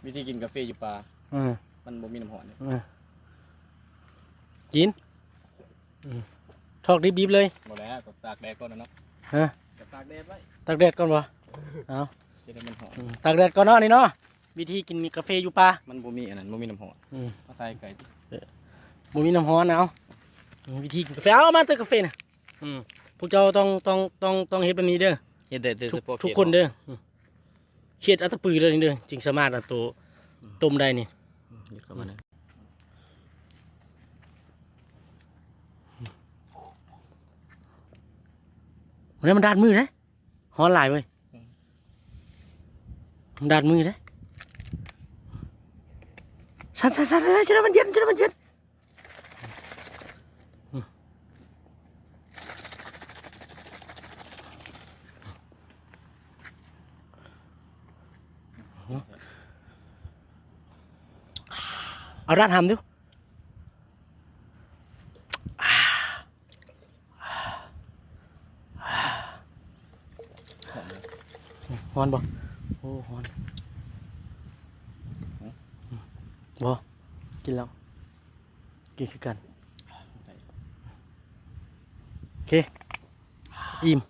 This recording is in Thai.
วิธีกินกาแฟอยู่ป่ามันบ่มีน้ำหอมกินทอกดิบๆเลยหมดแล้วก็ตากแดดก่อนนะเนาะก็ตากแดดไว้ตากแดดก่อนวะเอาจะได้มันหอมตากแดดก่อนเนาะนี่เนาะวิธีกินกาแฟอยู่ป่ามันบ่มีอันนั้นบ่มีน้ำหอมเอาใส่ไก่บ่มีน้ำฮ้อนเอาวิธีกินกาแฟเอามาเตอกาแฟน่ะพวกเจ้าต้องเฮ็ดแบบนี้เด้อเฮ็ดได้ทุกคนเด้อเฮ็ดอัตปือเลยนี่เด้อจึงสามารถเอาตัวต้มได้นี่ยึดเข้ามานะมันด้านมือนะฮ้อนหลายเว้ยมันด้านมือนะสั่นเลยมันเย็นเอาด้านทำดูฮอนบ่โอ้ฮอนบ่กินแล้วกินคือกันโอเคอิ่ม